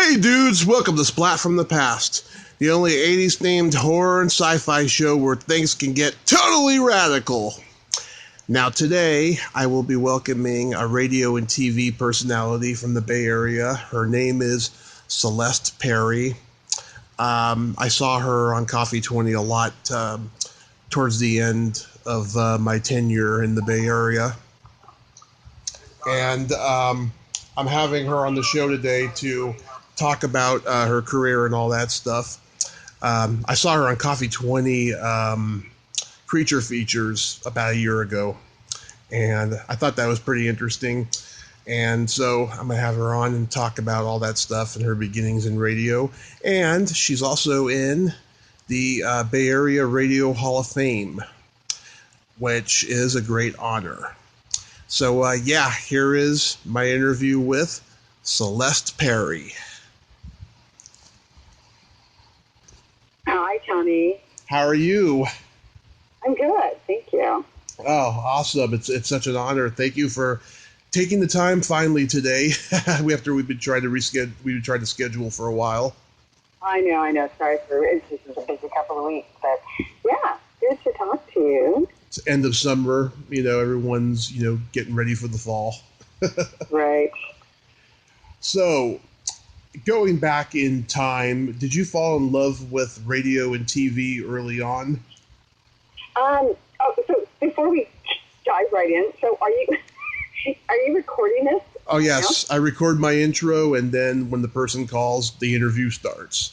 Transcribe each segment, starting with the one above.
Hey dudes, welcome to Splat from the Past, the only 80s themed horror and sci-fi show where things can get totally radical. Now today, I will be welcoming a radio and TV personality from the Bay Area. Her name is Celeste Perry. I saw her on KOFY 20 a lot towards the end of my tenure in the Bay Area. And I'm having her on the show today to talk about her career and all that stuff. I saw her on KOFY 20 Creature Features about a year ago, and I thought that was pretty interesting. And so I'm going to have her on and talk about all that stuff and her beginnings in radio. And she's also in the Bay Area Radio Hall of Fame, which is a great honor. So, here is my interview with Celeste Perry. Hi, Tommy. How are you? I'm good, thank you. Oh, awesome. It's such an honor. Thank you for taking the time finally today. We've been trying to schedule for a while. I know. Sorry it's just a busy couple of weeks, but yeah, good to talk to you. It's end of summer, everyone's, getting ready for the fall. Right. So, going back in time, did you fall in love with radio and TV early on? So before we dive right in, so are you recording this? Oh, yes. Now? I record my intro, and then when the person calls, the interview starts.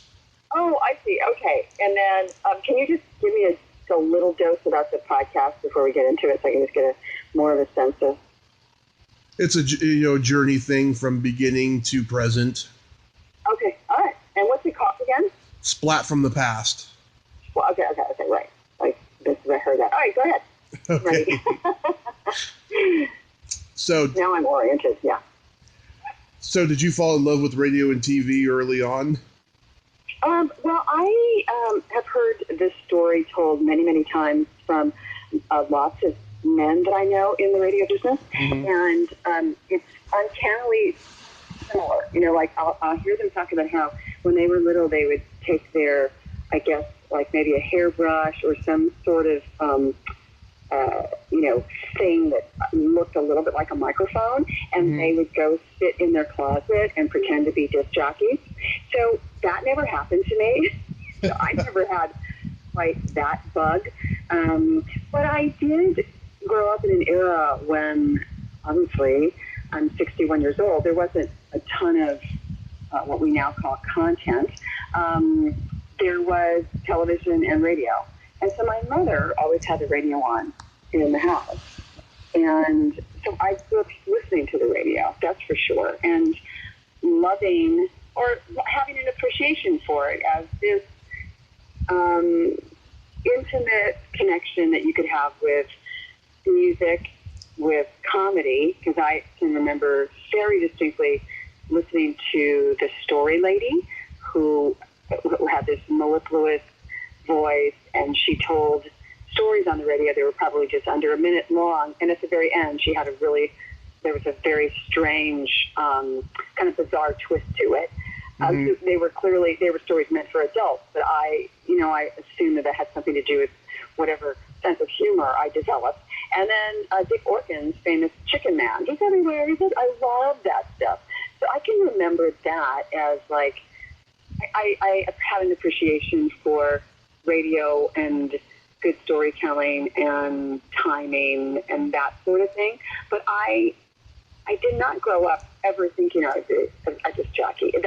Oh, I see. Okay. And then can you just give me a little dose about the podcast before we get into it so I can just get more of a sense of... It's a journey thing from beginning to present. Okay. All right. And what's it called again? Splat from the Past. Well, okay, right. I heard that. All right, go ahead. Okay. So now I'm oriented, yeah. So did you fall in love with radio and TV early on? Well, I have heard this story told many, many times from lots of men that I know in the radio business, and it's uncannily similar. Like I'll hear them talk about how when they were little they would take their, I guess, like maybe a hairbrush or some sort of, thing that looked a little bit like a microphone, and they would go sit in their closet and pretend to be disc jockeys. So that never happened to me. So I never had quite that bug. But I did grow up in an era when, obviously, I'm 61 years old. There wasn't a ton of what we now call content. There was television and radio. And so my mother always had the radio on in the house. And so I grew up listening to the radio, that's for sure, and loving or having an appreciation for it as this intimate connection that you could have with music, with comedy, because I can remember very distinctly listening to the Story Lady, who had this mellifluous voice, and she told stories on the radio. They were probably just under a minute long, and at the very end she had there was a very strange kind of bizarre twist to it. So they were stories meant for adults, but I assumed that had something to do with whatever sense of humor I developed. And then Dick Orkin's famous Chicken Man, just everywhere. I love that stuff. So I can remember that as like, I have an appreciation for radio and good storytelling and timing and that sort of thing. But I did not grow up ever thinking I would be a disc jockey. It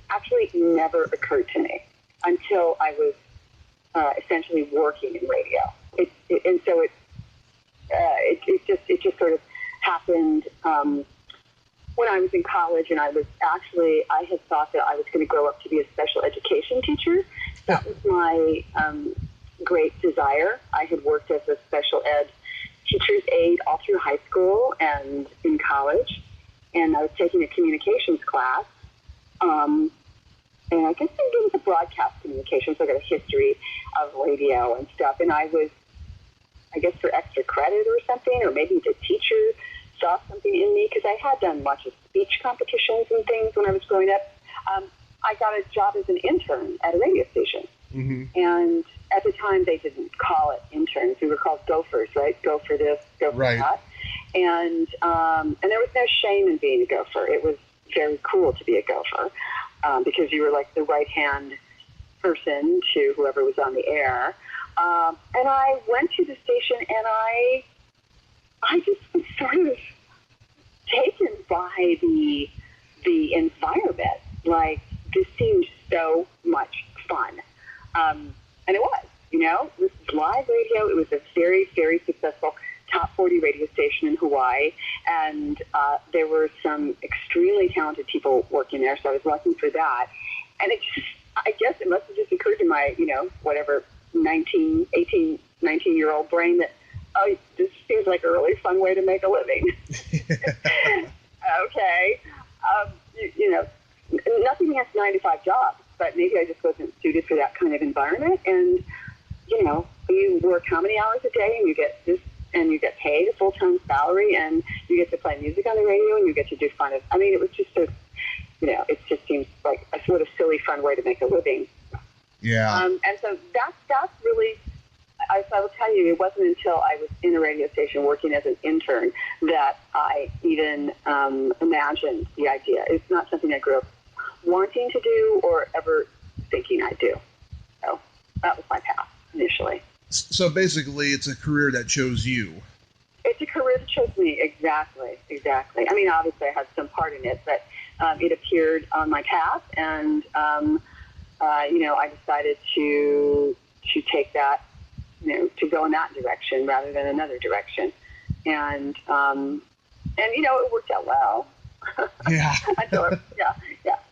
actually never occurred to me until I was essentially working in radio. And so it just sort of happened when I was in college, and I had thought that I was going to grow up to be a special education teacher. That was my great desire. I had worked as a special ed teacher's aide all through high school and in college, and I was taking a communications class, and I guess it was a broadcast communications, so I got a history of radio and stuff, and I was, I guess, for extra credit or something, or maybe the teacher saw something in me because I had done lots of speech competitions and things when I was growing up. I got a job as an intern at a radio station. Mm-hmm. And at the time, they didn't call it interns. We were called gophers, right? Go for this, go for that. And there was no shame in being a gopher. It was very cool to be a gopher because you were like the right-hand person to whoever was on the air. And I went to the station, and I just was sort of taken by the environment. Like, this seemed so much fun. And it was, it was live radio. It was a very, very successful top 40 radio station in Hawaii. And there were some extremely talented people working there. So I was lucky for that. And I guess it must have just occurred to my, whatever, 19-year-old brain that, oh, this seems like a really fun way to make a living. Okay. Nothing against 9-to-5 jobs, but maybe I just wasn't suited for that kind of environment. And, you work how many hours a day, and you get this, and you get paid a full-time salary, and you get to play music on the radio, and you get to do fun. It was just it just seems like a sort of silly, fun way to make a living. Yeah. And so that's really, I will tell you, it wasn't until I was in a radio station working as an intern that I even imagined the idea. It's not something I grew up wanting to do or ever thinking I'd do. So that was my path initially. So basically, it's a career that chose you. It's a career that chose me, exactly. I mean, obviously I had some part in it, but it appeared on my path, and I decided to take that, to go in that direction rather than another direction, and it worked out well. Yeah.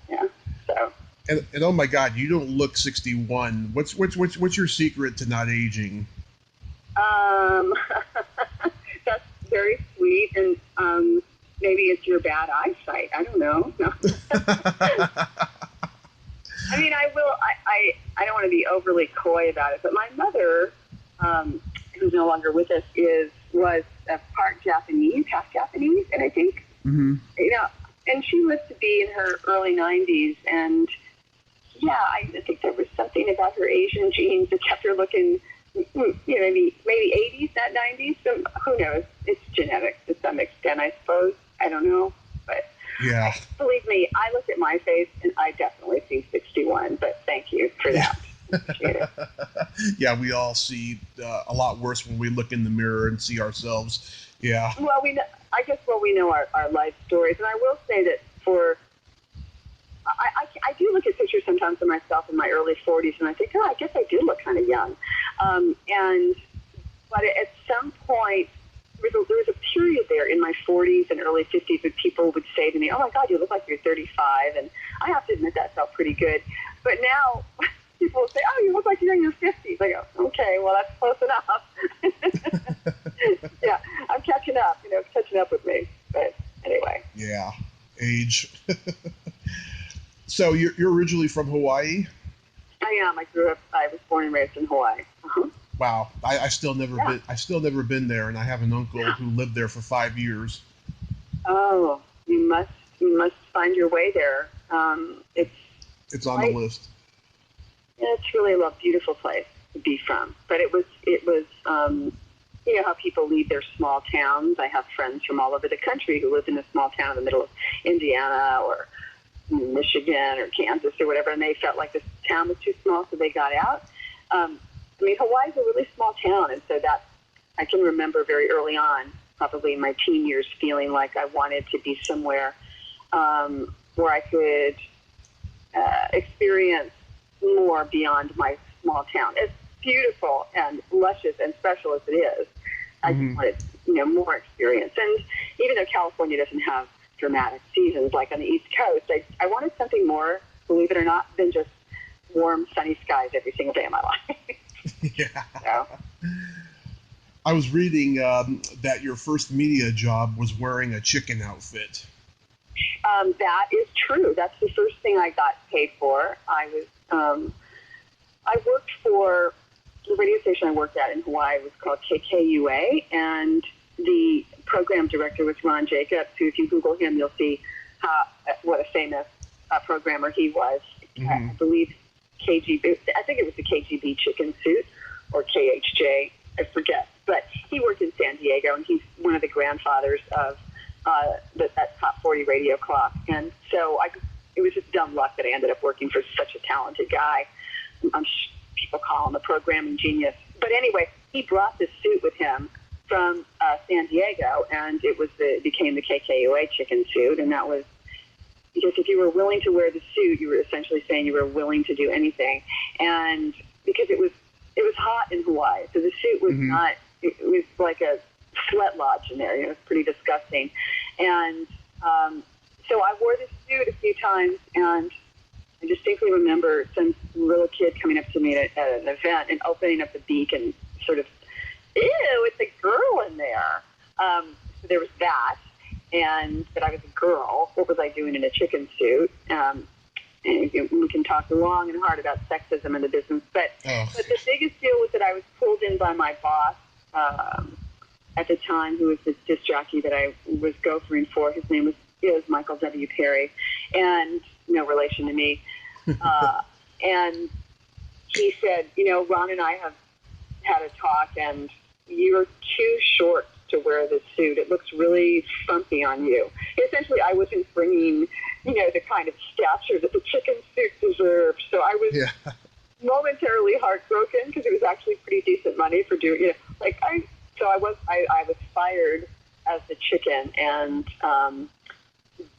Yeah. So. And oh my God, you don't look 61. What's your secret to not aging? That's very sweet, and maybe it's your bad eyesight. I don't know. No. I mean, I don't want to be overly coy about it, but my mother, who's no longer with us, was part Japanese, half Japanese, and I think, and she lived to be in her early 90s, and yeah, I think there was something about her Asian genes that kept her looking, maybe 80s, not 90s. So who knows? It's genetics to some extent, I suppose. I don't know, but yeah. Believe me, I look at my face and I definitely see 61. But thank you for that. Appreciate it. Yeah, we all see a lot worse when we look in the mirror and see ourselves. Yeah. Well, we know our life stories, and I will say that I do look at pictures sometimes of myself in my early 40s, and I think, I guess I do look kind of young. But at some point, there was a period there in my 40s and early 50s where people would say to me, oh my God, you look like you're 35. And I have to admit that felt pretty good. But now people will say, oh, you look like you're in your 50s. I go, okay, well, that's close enough. Yeah, I'm catching up, catching up with me. But anyway. Yeah, age. So you're originally from Hawaii? I am. I was born and raised in Hawaii. Uh-huh. Wow, I still never been there, and I have an uncle who lived there for 5 years. Oh, you must find your way there. It's on the list. Yeah, it's really a beautiful place to be from. But it was how people leave their small towns. I have friends from all over the country who live in a small town in the middle of Indiana or Michigan or Kansas or whatever, and they felt like this town was too small, so they got out. Hawaii's a really small town, and so that I can remember very early on, probably in my teen years, feeling like I wanted to be somewhere where I could experience more beyond my small town. As beautiful and luscious and special as it is, I just wanted, more experience. And even though California doesn't have dramatic seasons like on the East Coast, I wanted something more, believe it or not, than just warm, sunny skies every single day of my life. Yeah. So. I was reading that your first media job was wearing a chicken outfit. That is true. That's the first thing I got paid for. I worked for the radio station I worked at in Hawaii was called KKUA, and the program director was Ron Jacobs, who, if you Google him, you'll see what a famous programmer he was. I believe KGB, I think it was the KGB chicken suit or KHJ, I forget. But he worked in San Diego, and he's one of the grandfathers of that Top 40 radio clock. And so it was just dumb luck that I ended up working for such a talented guy. People call him a programming genius. But anyway, he brought this suit with him from San Diego, and it became the KKUA chicken suit. And that was because if you were willing to wear the suit, you were essentially saying you were willing to do anything. And because it was hot in Hawaii, so the suit was not. It was like a sweat lodge in there. It was pretty disgusting. And so I wore this suit a few times, and I distinctly remember some little kid coming up to me at an event and opening up the beak and sort of, ew, it's a girl in there. So there was that, and that I was a girl. What was I doing in a chicken suit? And we can talk long and hard about sexism in the business, but the biggest deal was that I was pulled in by my boss at the time, who was the disc jockey that I was gophering for. His name is Michael W. Perry, and no relation to me. And he said, Ron and I have had a talk, and you're too short to wear this suit. It looks really frumpy on you. Essentially, I wasn't bringing, the kind of stature that the chicken suit deserved. So I was momentarily heartbroken, because it was actually pretty decent money for doing, I was fired as the chicken, and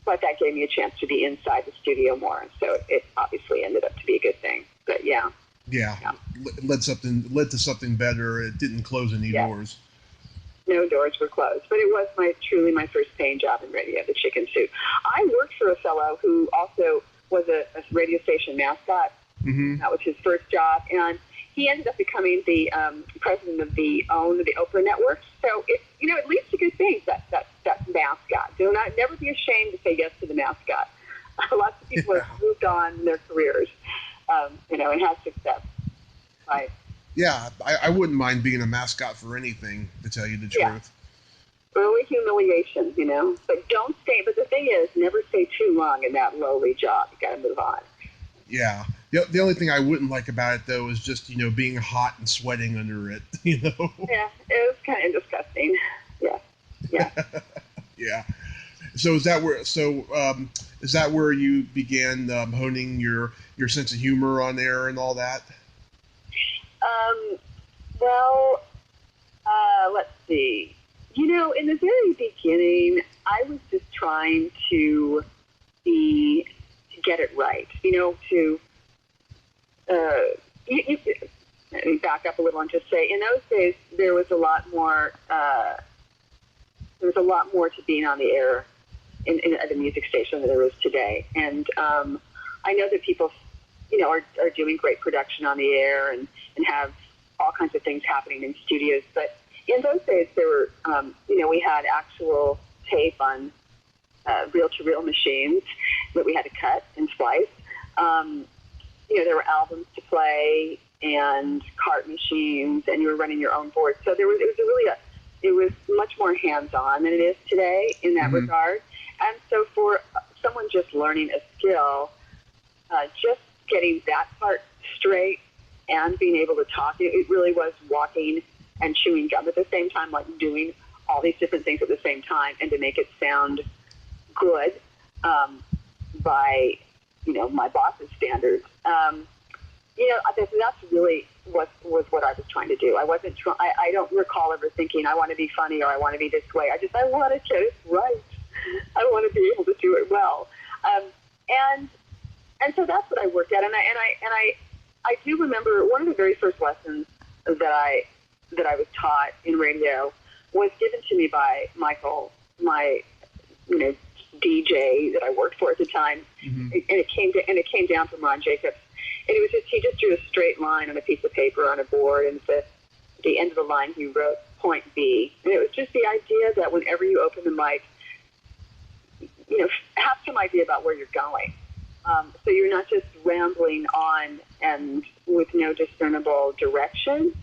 but that gave me a chance to be inside the studio more. So it obviously ended up to be a good thing. But yeah. Led to something better. It didn't close any doors. No doors were closed, but it was truly my first paying job in radio, the chicken suit. I worked for a fellow who also was a radio station mascot. That was his first job, and he ended up becoming the president of the Oprah Network. So it leads to good things, that mascot. Do not never be ashamed to say yes to the mascot. Lots of people have moved on in their careers, and had success. Right. Yeah, I wouldn't mind being a mascot for anything, to tell you the truth. Early humiliation, but don't stay. But the thing is, never stay too long in that lowly job. You got to move on. Yeah. The only thing I wouldn't like about it, though, is just, being hot and sweating under it, Yeah, it was kind of disgusting. Yeah. Yeah. So is that where you began honing your sense of humor on air and all that? Let's see. In the very beginning, I was just trying to get it right. Let me back up a little and just say, in those days, there was a lot more to being on the air at a music station than there is today. And I know that people, are doing great production on the air and have all kinds of things happening in studios. But in those days, there were, we had actual tape on reel-to-reel machines that we had to cut and splice. There were albums to play and cart machines, and you were running your own board. So it was much more hands-on than it is today in that regard. And so for someone just learning a skill, just getting that part straight and being able to talk, it really was walking and chewing gum at the same time, like doing all these different things at the same time, and to make it sound good by, my boss's standards. That's really was what I was trying to do. I wasn't I don't recall ever thinking I want to be funny or I want to be this way. I want to get it right. I want to be able to do it well. And so that's what I worked at. And I do remember one of the very first lessons that I was taught in radio was given to me by Michael, my DJ that I worked for at the time, and it came down from Ron Jacobs. And it was he just drew a straight line on a piece of paper on a board, and at the end of the line he wrote point B. And it was just the idea that whenever you open the mic, have some idea about where you're going. So you're not just rambling on and with no discernible direction.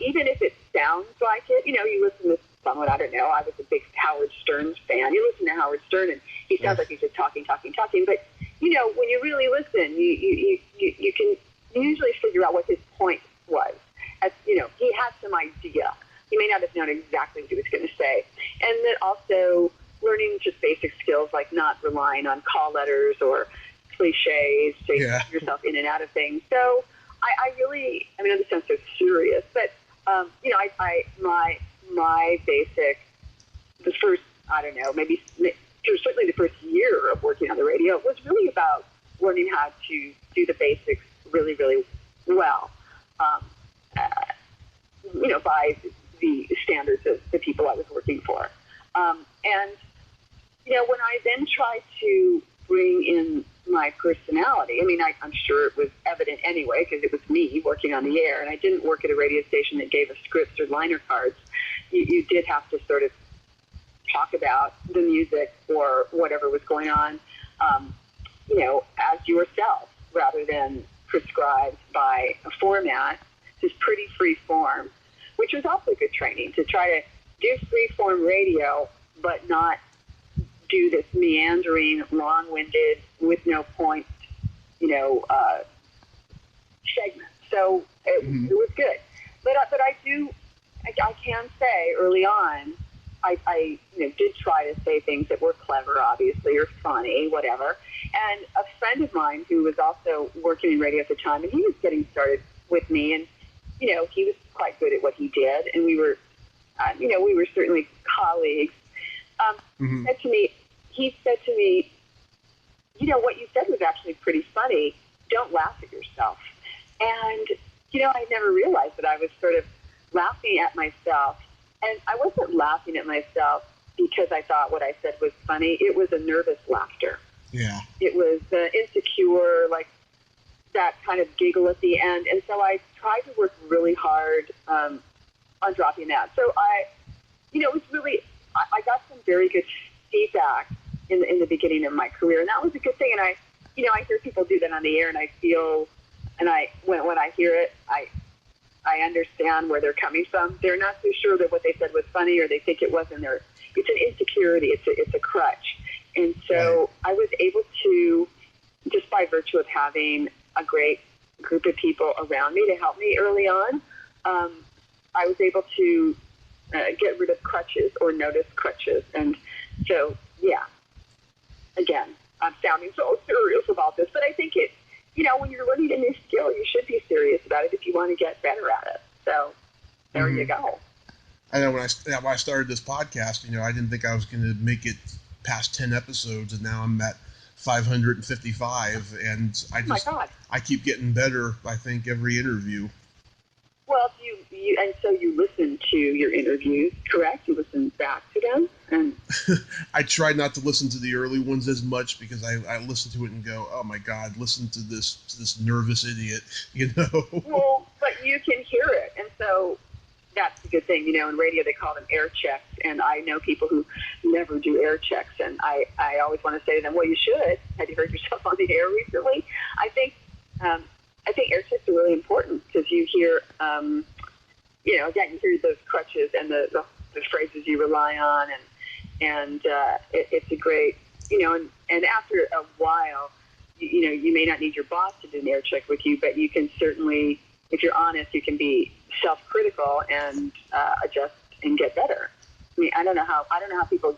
Even if it sounds like it, you listen someone, I don't know, I was a big Howard Stern fan. You listen to Howard Stern, and he sounds like he's just talking. But, you know, when you really listen, you can usually figure out what his point was. As, you know, he had some idea. He may not have known exactly what he was going to say. And then also learning just basic skills like not relying on call letters or cliches to get yourself in and out of things. So I really, I mean, this sounds so serious, but, you know, my basic, the first, I don't know, maybe certainly the first year of working on the radio was really about learning how to do the basics really, really well, you know, by the standards of the people I was working for. And, you know, when I then tried to bring in my personality, I mean, I'm sure it was evident anyway, because it was me working on the air, and I didn't work at a radio station that gave us scripts or liner cards. You did have to sort of talk about the music or whatever was going on, you know, as yourself, rather than prescribed by a format. This pretty free form, which was also good training, to try to do free form radio, but not do this meandering, long-winded, with no point, you know, segment. So it was good. But I can say early on, I you know, did try to say things that were clever, obviously, or funny, whatever. And a friend of mine who was also working in radio at the time, and he was getting started with me, and, you know, he was quite good at what he did, and we were, you know, we were certainly colleagues. He said to me, you know, what you said was actually pretty funny. Don't laugh at yourself. And, you know, I never realized that I was sort of laughing at myself. And I wasn't laughing at myself because I thought what I said was funny. It was a nervous laughter. Yeah. It was insecure, like that kind of giggle at the end. And so I tried to work really hard on dropping that. So you know, it was really, I got some very good feedback in the beginning of my career, and that was a good thing. And I hear people do that on the air, and I feel, and when I hear it, I understand where they're coming from. They're not so sure that what they said was funny, or they think it wasn't. It's an insecurity. It's a crutch. And so I was able to, just by virtue of having a great group of people around me to help me early on, I was able to get rid of crutches or notice crutches. And so, yeah, again, I'm sounding so serious about this, but I think it, you know, when you're learning a new skill, you should be serious about it if you want to get better at it. So there you go. I know when I started this podcast, you know, I didn't think I was going to make it past 10 episodes, and now I'm at 555, and I keep getting better, I think, every interview. Well, and so you listen to your interviews, correct? You listen back to them? And I try not to listen to the early ones as much, because I listen to it and go, oh my God, listen to this nervous idiot, you know? Well, but you can hear it, and so that's a good thing. You know, in radio they call them air checks, and I know people who never do air checks, and I always want to say to them, well, you should. Have you heard yourself on the air recently? I think air checks are really important, because you hear, you know, again, you hear those crutches and the phrases you rely on, and it's a great, you know, and after a while, you know, you may not need your boss to do an air check with you, but you can certainly, if you're honest, you can be self-critical and adjust and get better. I mean, I don't know how people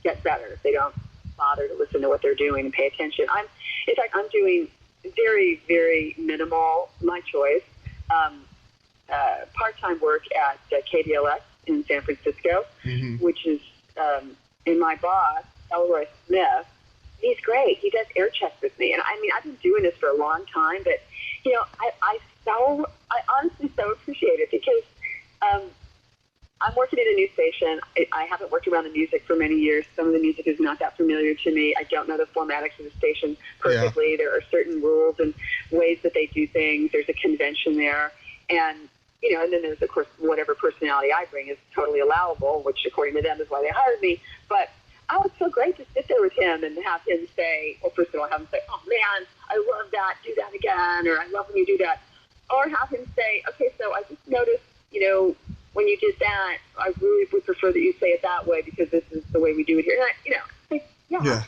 get better if they don't bother to listen to what they're doing and pay attention. In fact, I'm doing very, very minimal, my choice, part-time work at KDLX in San Francisco, which is, and my boss, Elroy Smith, he's great. He does air checks with me. And I mean, I've been doing this for a long time, but, you know, I honestly so appreciate it, because I'm working at a new station. I haven't worked around the music for many years. Some of the music is not that familiar to me. I don't know the formatics of the station perfectly. Yeah. There are certain rules and ways that they do things. There's a convention there. And, you know, and then there's, of course, whatever personality I bring is totally allowable, which according to them is why they hired me. But I was so great to sit there with him and have him say, well, first of all, have him say, oh, man, I love that. Do that again. Or I love when you do that. Or have him say, okay, so I just noticed, you know, when you did that, I really would prefer that you say it that way because this is the way we do it here. And Yeah.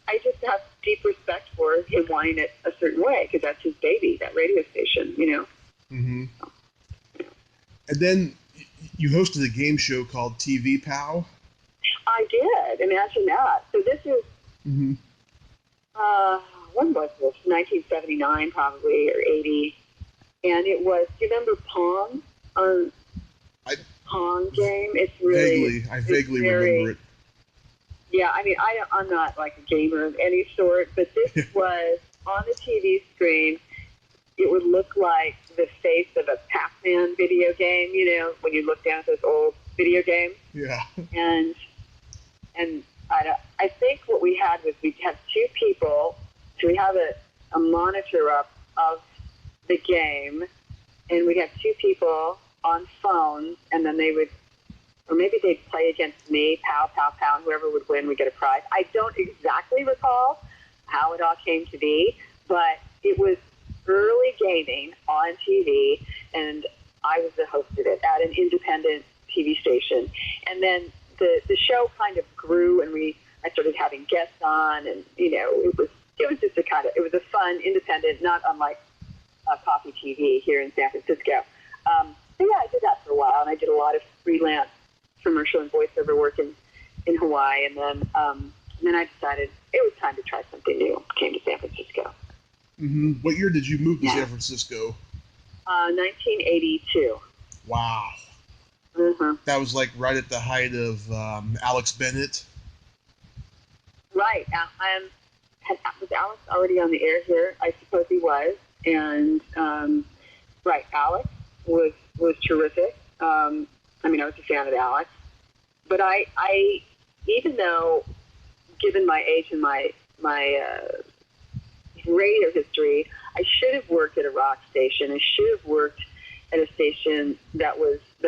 I just have deep respect for him wanting it a certain way because that's his baby, that radio station, Mm-hmm. And then you hosted a game show called TV Pow. I did. Imagine that. So this is, Mm-hmm. when was this? 1979 probably, or 80. And it was, do you remember Pong? Pong game? It's really... I vaguely remember it. Yeah, I'm not like a gamer of any sort, but this was on the TV screen. It would look like the face of a Pac-Man video game, when you look down at those old video games. Yeah. And I think what we had was we'd have two people, so we have a monitor up of the game, and we'd have two people on phones, and then they would, or maybe they'd play against me, pow, pow, pow, and whoever would win would get a prize. I don't exactly recall how it all came to be, but it was early gaming on TV, and I was the host of it at an independent TV station. And then the show kind of grew, and I started having guests on, and it was just it was a fun, independent, not unlike KOFY TV here in San Francisco. So yeah, I did that for a while, and I did a lot of freelance commercial and voiceover work in Hawaii, and then I decided it was time to try something new. Came to San Francisco. Mm-hmm. What year did you move to San Francisco? 1982. Wow. Mm-hmm. That was like right at the height of Alex Bennett. Right. Was Alex already on the air here? I suppose he was. And right, Alex was terrific. I was a fan of Alex, but I even though, given my age and my radio history, I should have worked at a rock station. I should have worked at a station that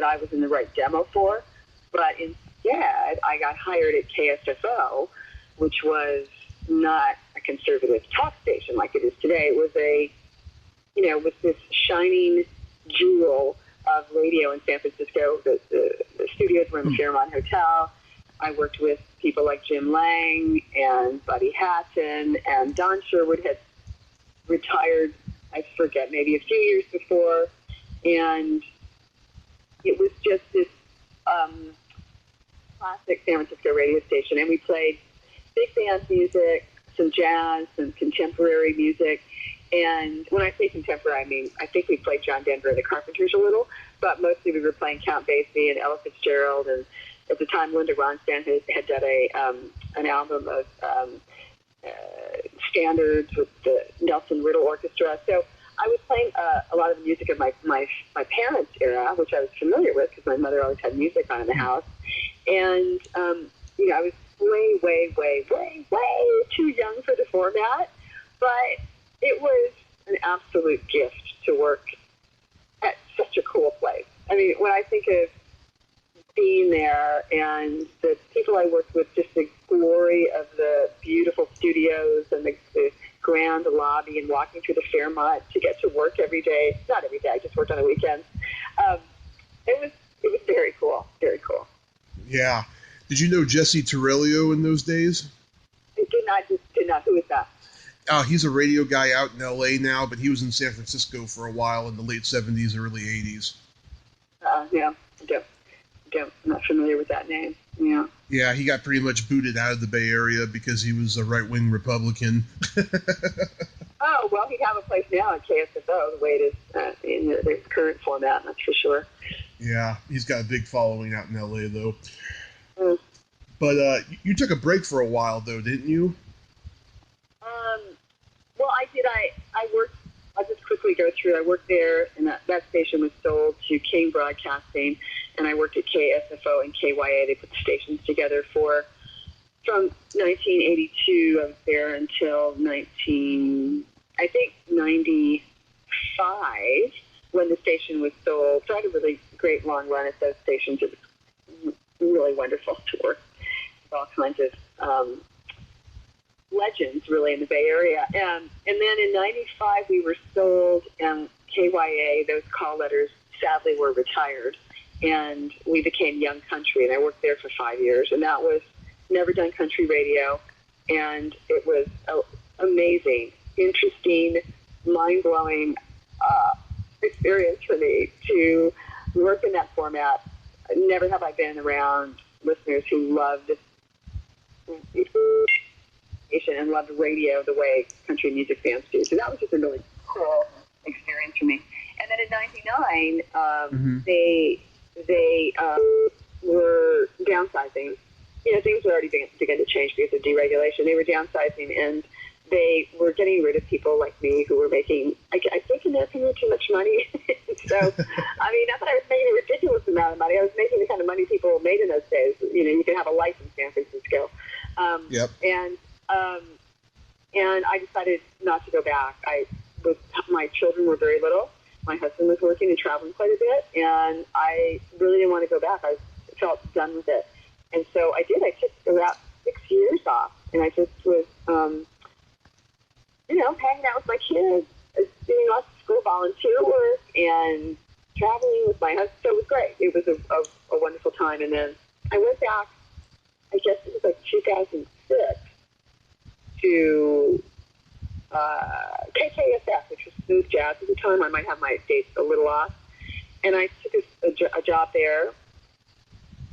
I was in the right demo for, but instead I got hired at KSFO, which was not a conservative talk station like it is today. It was was this shining jewel of radio in San Francisco. The studios were in the Fairmont Hotel. I worked with people like Jim Lang and Buddy Hatton, and Don Sherwood had retired, I forget, maybe a few years before, and it was just this classic San Francisco radio station, and we played big band music, some jazz, some contemporary music. And when I say contemporary, I think we played John Denver and the Carpenters a little, but mostly we were playing Count Basie and Ella Fitzgerald, and at the time Linda Ronstadt had done an album of standards with the Nelson Riddle Orchestra. So I was playing a lot of the music of my parents' era, which I was familiar with because my mother always had music on in the house. And, I was way, way, way, way, way too young for the format, but it was an absolute gift to work at such a cool place. When I think of being there and the people I worked with, just the glory of the beautiful studios and the grand lobby and walking through the Fairmont to get to work every day. Not every day, I just worked on the weekends. It was very cool, very cool. Yeah. Did you know Jesse Torello in those days? I did not. Who is that? He's a radio guy out in L.A. now, but he was in San Francisco for a while in the late 70s, early 80s. Yeah, I'm not familiar with that name. Yeah. Yeah, he got pretty much booted out of the Bay Area because he was a right-wing Republican. Oh, well, he'd have a place now at KSFO, the way it is in the current format, that's for sure. Yeah, he's got a big following out in L.A., though. Mm. But you took a break for a while, though, didn't you? Well, I did. I worked, I'll just quickly go through. I worked there, and that station was sold to King Broadcasting, and I worked at KSFO and KYA. They put the stations together from 1982. I was there until 95, when the station was sold. So I had a really great long run at those stations. It was really wonderful to work with all kinds of legends, really, in the Bay Area. And then in 95, we were sold, and KYA, those call letters, sadly, were retired. and we became Young Country, and I worked there for 5 years, and that was never done country radio, and it was amazing, interesting, mind-blowing experience for me to work in that format. Never have I been around listeners who loved and loved radio the way country music fans do. So that was just a really cool experience for me. And then in '99, they were downsizing. You know, things were already beginning to change because of deregulation. They were downsizing, and they were getting rid of people like me who were making, I think, in their opinion, too much money. So, I mean, not that I was making a ridiculous amount of money. I was making the kind of money people made in those days. You know, you could have a life in San Francisco. Yep. And I decided not to go back. My children were very little. My husband was working and traveling quite a bit, and I really didn't want to go back. I felt done with it. And so I did. I took about 6 years off, and I just was, hanging out with my kids, doing lots of school volunteer work, and traveling with my husband. So it was great. It was a wonderful time. And then I went back, I guess it was like 2006, to KKSF, which was smooth jazz at the time. I might have my dates a little off. And I took a job there,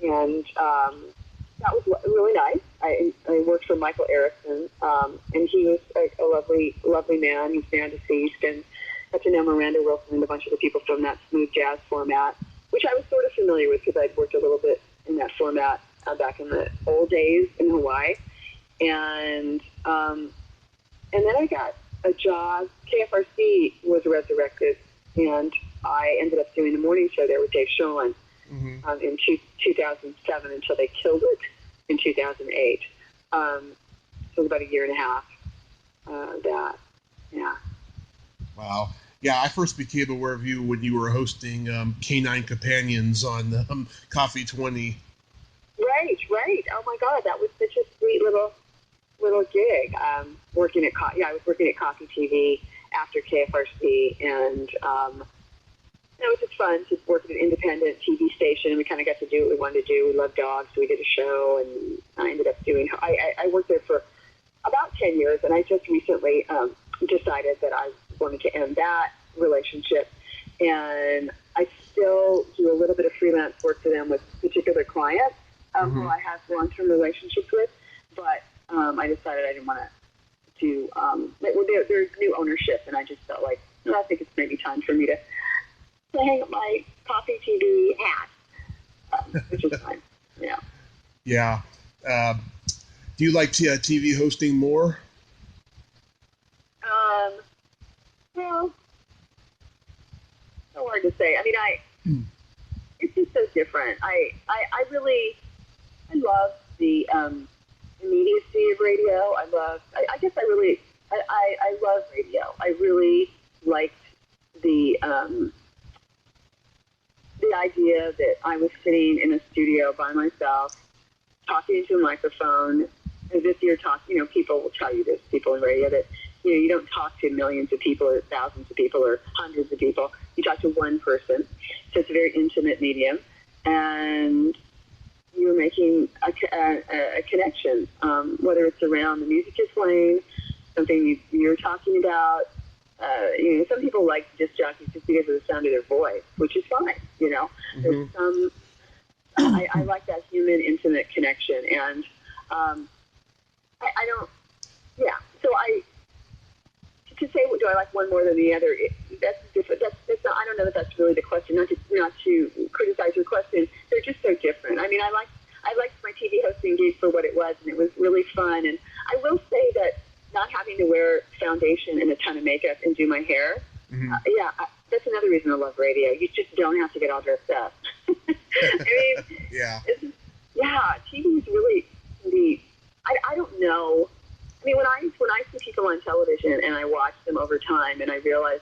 and that was really nice. I worked for Michael Erickson, and he was a lovely, lovely man. He's now deceased, and got to know Miranda Wilson and a bunch of the people from that smooth jazz format, which I was sort of familiar with because I'd worked a little bit in that format back in the old days in Hawaii. And then I got a job. KFRC was resurrected, and I ended up doing the morning show there with Dave Sholin in 2007 until they killed it in 2008. So about a year and a half. Yeah. Wow. Yeah, I first became aware of you when you were hosting Canine Companions on KOFY 20. Right. Oh my God, that was such a sweet little gig. I was working at KOFY TV after KFRC, and it was just fun to work at an independent TV station, and we kind of got to do what we wanted to do. We loved dogs, so we did a show, and I ended up doing. I worked there for about 10 years, and I just recently decided that I wanted to end that relationship, and I still do a little bit of freelance work for them with particular clients who I have long-term relationships with, but I decided I didn't want to do. There's new ownership, and I just felt like I think it's maybe time for me to hang up my KOFY TV hat, which is fine. Yeah. Yeah. Do you like TV hosting more? Well, so hard to say. I mean, it's just so different. I love the immediacy of radio. I love radio. I really liked the idea that I was sitting in a studio by myself, talking into a microphone, as if you're talking, people will tell you this, people in radio, that, you don't talk to millions of people or thousands of people or hundreds of people. You talk to one person. So it's a very intimate medium. And you're making a connection, whether it's around the music you're playing, something you're talking about. Some people like disc jockeys just because of the sound of their voice, which is fine. There's some. I like that human, intimate connection, and I don't. Yeah. So to say, do I like one more than the other? That's different. That's not. I don't know that that's really the question. Not to criticize your question. They're just so different. I mean, I liked my TV hosting gig for what it was, and it was really fun. And I will say that not having to wear foundation and a ton of makeup and do my hair, that's another reason I love radio. You just don't have to get all dressed up. I mean, TV is really I don't know. I mean, when I see people on television and I watch them over time, and I realize,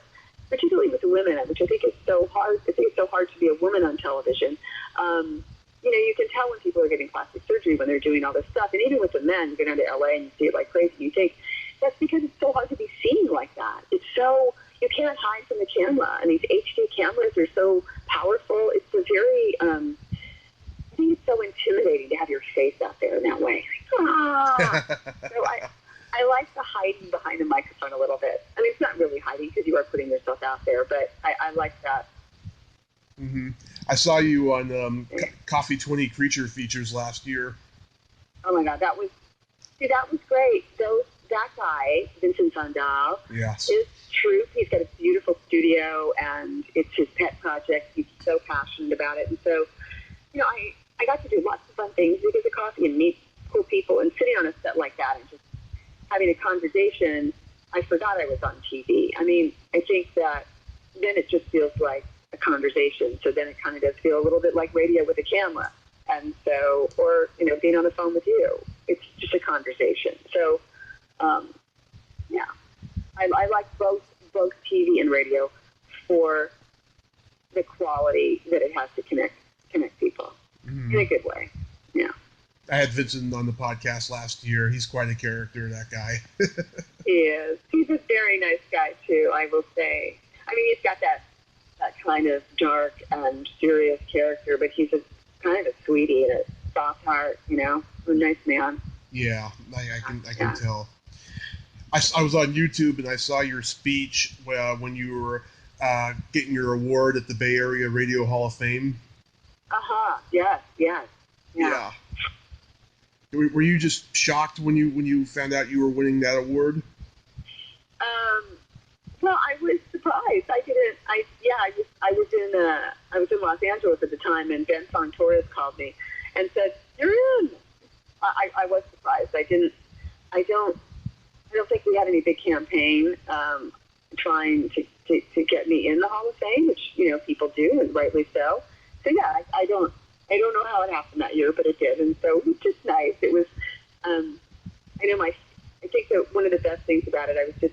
particularly with the women, which I think is so hard. I think it's so hard to be a woman on television. You can tell when people are getting plastic surgery when they're doing all this stuff, and even with the men, you go down to LA and you see it like crazy. You think that's because it's so hard to be seen like that. It's so you can't hide from the camera, and these HD cameras are so powerful. It's a very bit. I mean, it's not really hiding because you are putting yourself out there, but I like that. Mm-hmm. I saw you on KOFY 20 Creature Features last year. Oh my God, that was great. That guy, Vincent Sandal, yes, is true. He's got a beautiful studio, and it's his pet project. He's so passionate about it, and so, you know, I got to do lots of fun things because of KOFY and meet cool people, and sitting on a set like that and just having a conversation. I forgot I was on TV. I mean, I think that then it just feels like a conversation. So then it kind of does feel a little bit like radio with a camera. And so, or, you know, being on the phone with you, it's just a conversation. So, yeah, I like both TV and radio for the quality that it has to connect people in a good way. Yeah. I had Vincent on the podcast last year. He's quite a character, that guy. He is. He's a very nice guy, too, I will say. I mean, he's got that kind of dark and serious character, but he's a kind of a sweetie and a soft heart, you know, a nice man. Yeah, I can tell. I was on YouTube and I saw your speech when you were getting your award at the Bay Area Radio Hall of Fame. Yes. Yeah. Were you just shocked when you found out you were winning that award? Well, I was surprised. I was in Los Angeles at the time, and Ben Fontoris called me and said, "You're in." I was surprised. I don't think we had any big campaign trying to get me in the Hall of Fame, which, you know, people do, and rightly so. So yeah, I don't know how it happened that year, but it did, and so it was just nice. It was, I think that one of the best things about it, I was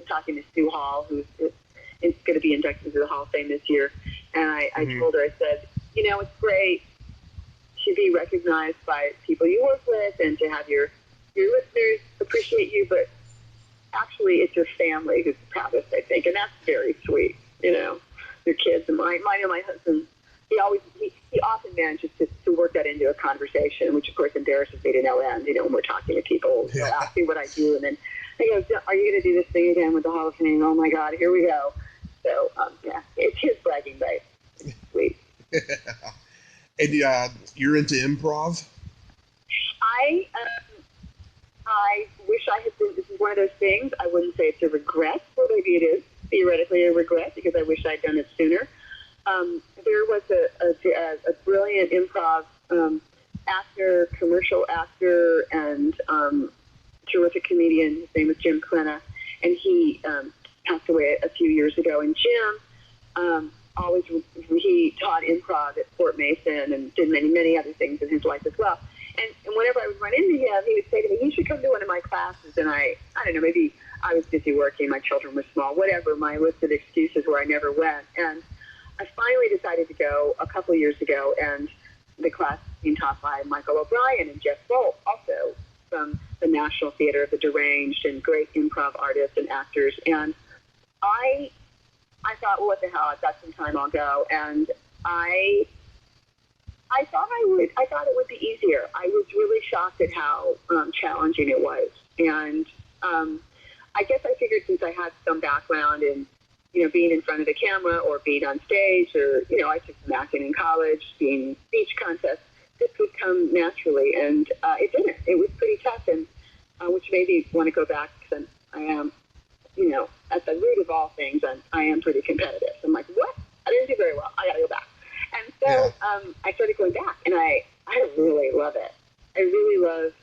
talking to Sue Hall, who's going to be inducted into the Hall of Fame this year, and I told her, I said, you know, it's great to be recognized by people you work with and to have your listeners appreciate you, but actually it's your family who's the proudest, I think, and that's very sweet, you know, your kids. And my husband, he often manages to work that into a conversation, which of course embarrasses me to no end, you know, when we're talking to people. They'll ask me what I do, and then I go, "Are you going to do this thing again with the Hall of Fame?" Oh my God, here we go. So, yeah, it's his bragging rights. It's sweet. And you're into improv? I wish I had been. This is one of those things. I wouldn't say it's a regret, or maybe it is theoretically a regret because I wish I'd done it sooner. There was a brilliant improv actor, commercial actor, and terrific comedian. His name was Jim Clenna, and he passed away a few years ago. And Jim he taught improv at Fort Mason and did many other things in his life as well. And whenever I would run into him, he would say to me, "You should come to one of my classes." And I don't know, maybe I was busy working, my children were small, whatever, my list of excuses where I never went. And I finally decided to go a couple of years ago, and the class was being taught by Michael O'Brien and Jeff Bolt, also from the National Theater of the Deranged, and great improv artists and actors. And I thought, well, what the hell, I've got some time, I'll go. And I thought it would be easier. I was really shocked at how challenging it was. And I guess I figured since I had some background in, you know, being in front of the camera or being on stage, or, you know, I took some acting in college, being speech contests, this would come naturally. And it didn't. It was pretty tough, and which made me want to go back, because I am, you know, at the root of all things, I am pretty competitive. I'm like, what? I didn't do very well. I got to go back. And so I started going back, and I really love it. I really love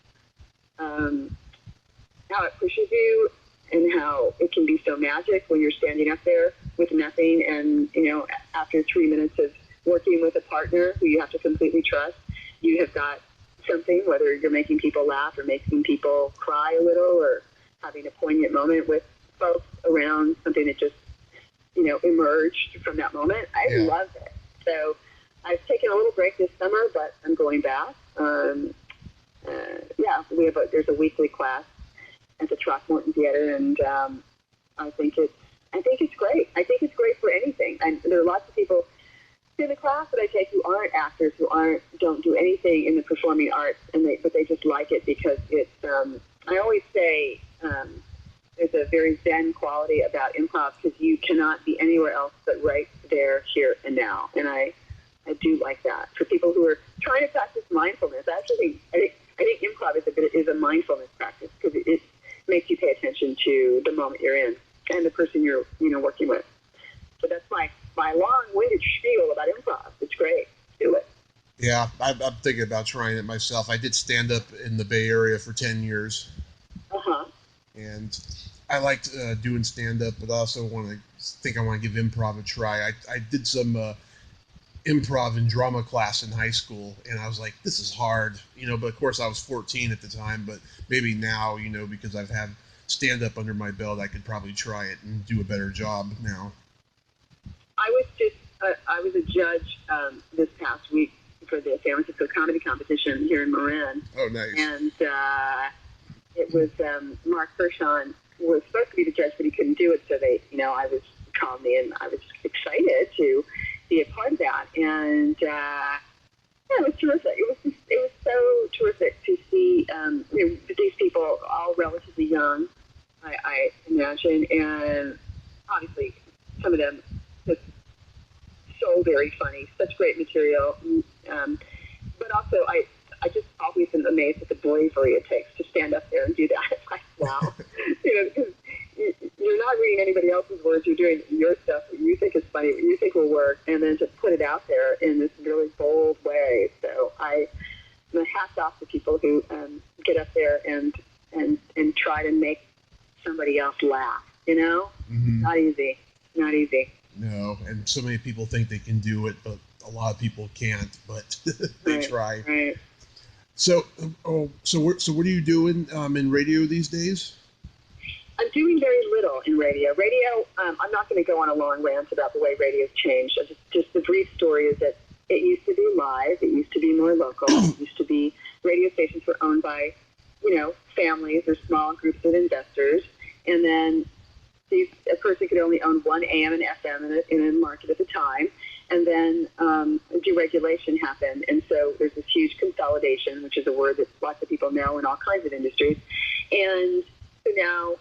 how it pushes you and how it can be so magic when you're standing up there with nothing, and, you know, after 3 minutes of working with a partner who you have to completely trust, you have got something, whether you're making people laugh or making people cry a little or having a poignant moment with folks around something that just, you know, emerged from that moment. I love it. So I've taken a little break this summer, but I'm going back. There's a weekly class at the Throckmorton Theater, and I think it's great. I think it's great for anything. And there are lots of people in the class that I take who aren't actors, who don't do anything in the performing arts, but they just like it because it's. I always say there's a very zen quality about improv because you cannot be anywhere else but right there, here, and now. And I do like that. For people who are trying to practice mindfulness, I think improv is a mindfulness practice because it makes you pay attention to the moment you're in and the person you're working with. So that's my long-winded spiel about improv. It's great. Do it. Yeah, I'm thinking about trying it myself. I did stand up in the Bay Area for 10 years. Uh-huh. And I liked doing stand up, but I also want to give improv a try. I did some improv and drama class in high school, and I was like, this is hard, but of course I was 14 at the time, but maybe now, because I've had stand up under my belt, I could probably try it and do a better job now. I was a judge this past week for the San Francisco Comedy Competition here in Marin. Oh, nice. And it was Mark Hershon was supposed to be the judge, but he couldn't do it, so I was called me, and I was excited to be a part of that. And it was terrific. It was so terrific to see these people, all relatively young, I imagine, and obviously some of them just so very funny, such great material. But also, I just always am amazed at the bravery it takes to stand up there and do that. It's like, wow. Because you're not reading anybody else's words. You're doing your stuff that you think is funny, what you think will work, and then to put it out there in this really bold way. So my hat's off to people who get up there and try to make somebody else laugh, Mm-hmm. Not easy. No, and so many people think they can do it, but a lot of people can't, but they try. Right. So what are you doing in radio these days? I'm doing very little in radio. I'm not going to go on a long rant about the way radio's changed. Just the brief story is that it used to be live. It used to be more local. It used to be radio stations were owned by, families or small groups of investors. And then a person could only own one AM and FM in a market at a time. And then deregulation happened. And so there's this huge consolidation, which is a word that lots of people know in all kinds of industries. And so now,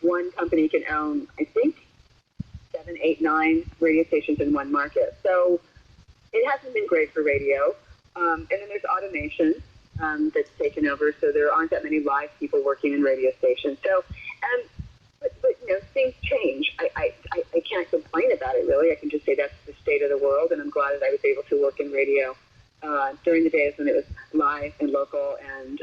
one company can own, I think, 7, 8, 9 radio stations in one market. So it hasn't been great for radio. And then there's automation that's taken over. So there aren't that many live people working in radio stations. So, but things change. I can't complain about it, really. I can just say that's the state of the world, and I'm glad that I was able to work in radio during the days when it was live and local and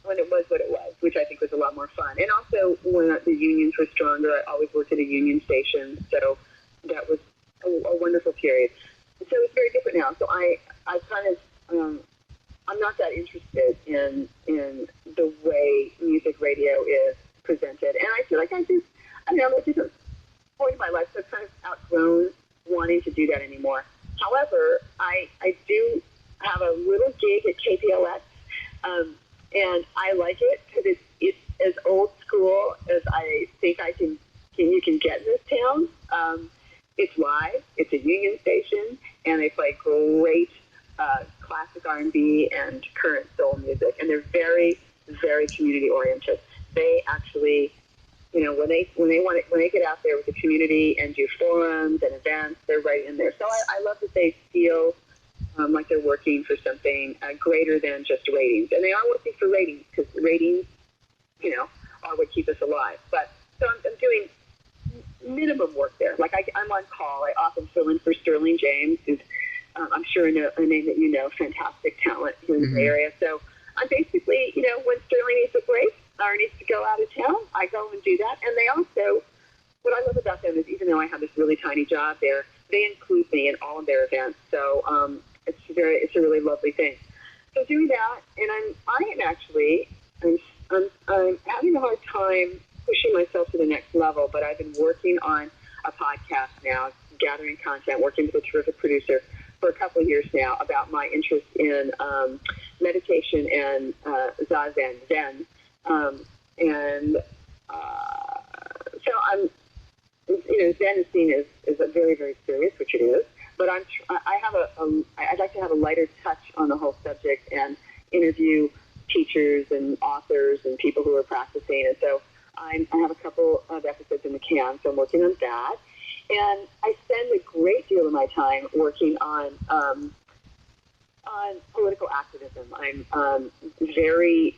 when it was what it was, which I think was a lot more fun. And also when the unions were stronger, I always worked at a union station, so that was a wonderful period. So it's very different now. So I kind of I'm not that interested in the way music radio is presented. And I feel like I'm at a different point in my life, so I've kind of outgrown wanting to do that anymore. However, I do have a little gig at KPLX, and I like it because it's as old school as I think you can get in this town. It's live, it's a union station, and they play great classic R&B and current soul music, and they're very, very community oriented. They actually, when they get out there with the community and do forums and events, they're right in there. So I love that they feel like they're working for something greater than just ratings, and they are working for ratings because ratings, are what keep us alive. But so I'm doing minimum work there. Like I'm on call. I often fill in for Sterling James, who's I'm sure a name that fantastic talent here in the area. So I'm basically, when Sterling needs a break or needs to go out of town, I go and do that. And they also, what I love about them is even though I have this really tiny job there, they include me in all of their events. So it's a really lovely thing. So doing that, and I'm having a hard time pushing myself to the next level, but I've been working on a podcast now, gathering content, working with a terrific producer for a couple of years now about my interest in meditation and Zazen, Zen. So I'm, Zen is seen as a very, very serious, which it is, but I'd like to have a lighter touch on the whole subject and interview teachers and authors and people who are practicing. And so I have a couple of episodes in the can, so I'm working on that. And I spend a great deal of my time working on political activism. I'm very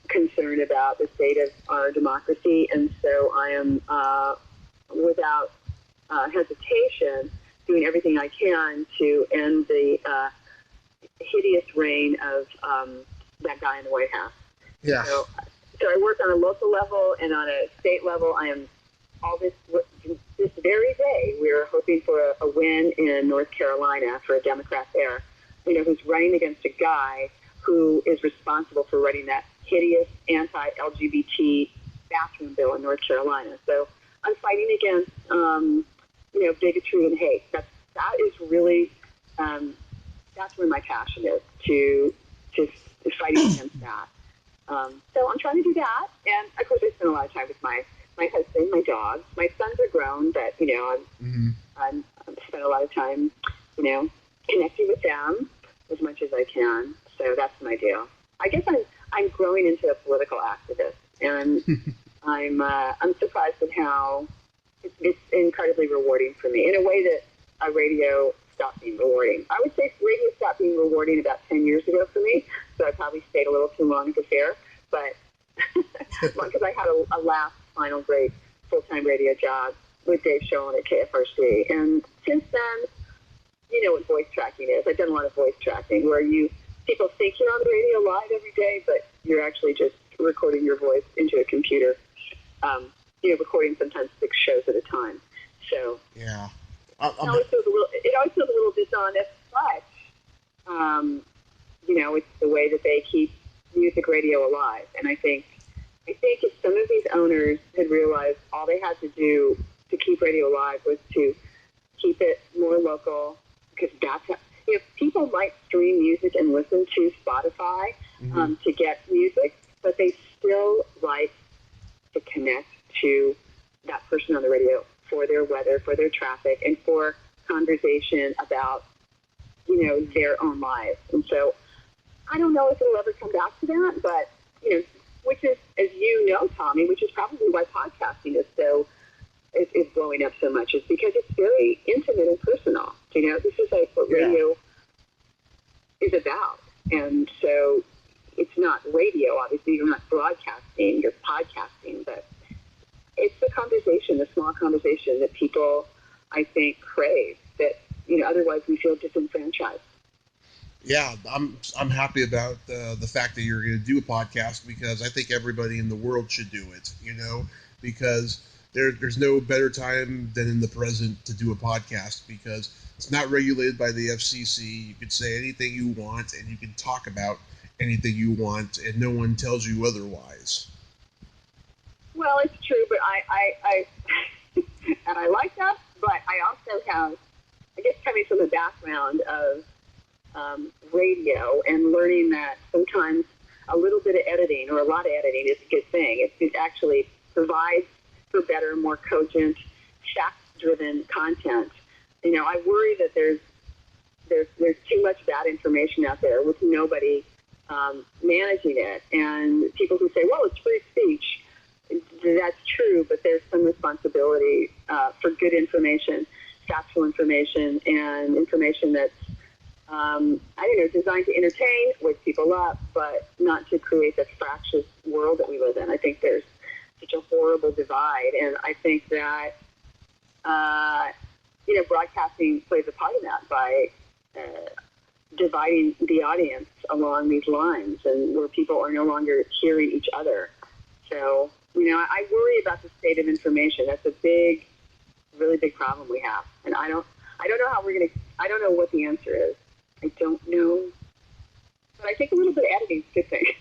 concerned about the state of our democracy, and so I am, without hesitation, doing everything I can to end the hideous reign of that guy in the White House. Yeah. So I work on a local level and on a state level. I am this very day, we're hoping for a win in North Carolina for a Democrat there, who's running against a guy who is responsible for writing that hideous anti-LGBT bathroom bill in North Carolina. So I'm fighting against, bigotry and hate. That is really, that's where my passion is, to fighting against that. So I'm trying to do that, and of course I spend a lot of time with my husband, my dogs. My sons are grown, but I'm spend a lot of time, connecting with them as much as I can. So that's my deal. I guess I'm growing into a political activist, and I'm surprised at how it's incredibly rewarding for me in a way that radio stopped being rewarding. I would say radio stopped being rewarding about 10 years ago for me, so I probably stayed a little too long to fair, but because I had a last final great full-time radio job with Dave Schoen at KFRC. And since then, you know what voice tracking is. I've done a lot of voice tracking where people think you're on the radio live every day, but you're actually just recording your voice into a computer, recording sometimes 6 shows at a time. So yeah, it always feels a little dishonest, but it's the way that they keep music radio alive. And I think if some of these owners had realized all they had to do to keep radio alive was to keep it more local, because that's how, people might stream music and listen to Spotify to get music, but they still like to connect to that person on the radio for their weather, for their traffic, and for conversation about, their own lives. And so I don't know if it'll ever come back to that, but, which is, as you know, Tommy, which is probably why podcasting is blowing up so much, is because it's very intimate and personal. This is like what radio is about. And so it's not radio, obviously, you're not broadcasting, you're podcasting, but it's the conversation, the small conversation that people, I think, crave, that, otherwise we feel disenfranchised. Yeah, I'm happy about the fact that you're going to do a podcast, because I think everybody in the world should do it, because there's no better time than in the present to do a podcast, because it's not regulated by the FCC. You can say anything you want, and you can talk about anything you want, and no one tells you otherwise. Well, it's true, but I and I like that, but I also have, I guess, coming from the background of radio and learning that sometimes a little bit of editing or a lot of editing is a good thing. It actually provides for better, more cogent, fact-driven content. I worry that there's too much bad information out there with nobody managing it, and people who say, well, it's free speech. That's true, but there's some responsibility for good information, factual information, and information that's designed to entertain, wake people up, but not to create the fractious world that we live in. I think there's such a horrible divide, and I think that, broadcasting plays a part in that by dividing the audience along these lines, and where people are no longer hearing each other. So, I worry about the state of information. That's a really big problem we have, and I don't know how I don't know what the answer is. I don't know. But I think a little bit of editing is a good thing.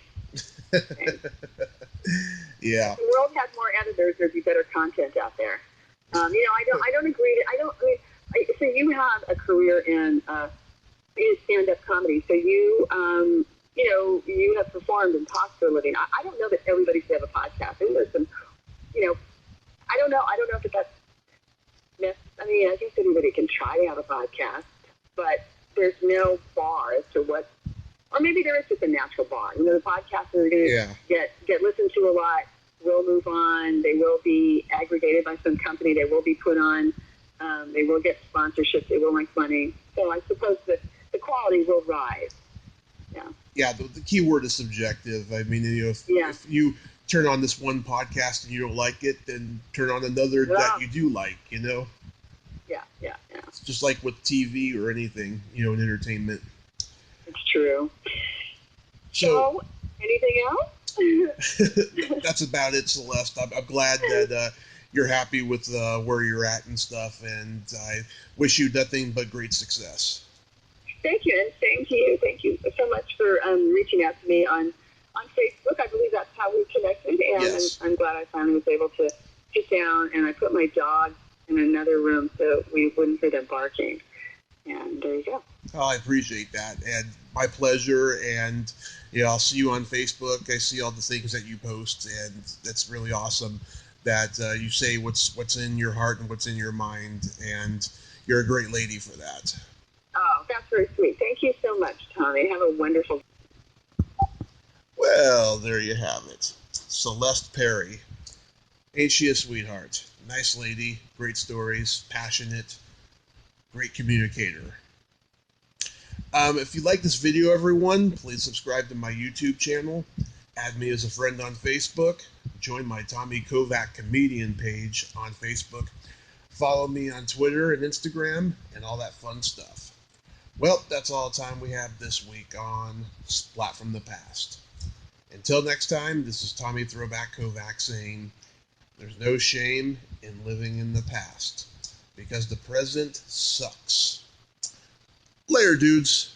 Yeah. If the world had more editors, there'd be better content out there. I don't agree. So you have a career in stand-up comedy. So you have performed and talked for a living. I don't know that everybody should have a podcast. I think there's some, I don't know if that's, I guess anybody can try to have a podcast, but there's no bar as to what or maybe there is just a natural bar. You know, the podcasts are going to get listened to a lot, will move on, they will be aggregated by some company, they will be put on, they will get sponsorships, they will make money. So I suppose that the quality will rise. Yeah. Yeah, the key word is subjective. I mean, you know, if you turn on this one podcast and you don't like it, then turn on another that you do like, you know? Yeah. It's just like with TV or anything, you know, in entertainment. It's true. So anything else? That's about it, Celeste. I'm glad that you're happy with where you're at and stuff, and I wish you nothing but great success. Thank you, and same to you. Thank you so much for reaching out to me on Facebook. I believe that's how we connected, and yes. I'm glad I finally was able to sit down, and I put my dog in another room so we wouldn't hear them barking. And there you go. Oh, I appreciate that, and my pleasure. And I'll see you on Facebook. I see all the things that you post, and that's really awesome that you say what's in your heart and what's in your mind, and you're a great lady for that. Oh, that's very sweet. Thank you so much, Tommy. Have a wonderful. Well, there you have it, Celeste Perry. Ain't she a sweetheart? Nice lady, great stories, passionate, great communicator. If you like this video, everyone, please subscribe to my YouTube channel, add me as a friend on Facebook, join my Tommy Kovac comedian page on Facebook, follow me on Twitter and Instagram, and all that fun stuff. Well, that's all the time we have this week on Splat from the Past. Until next time, this is Tommy Throwback Kovac saying, there's no shame in living in the past, because the present sucks. Later, dudes.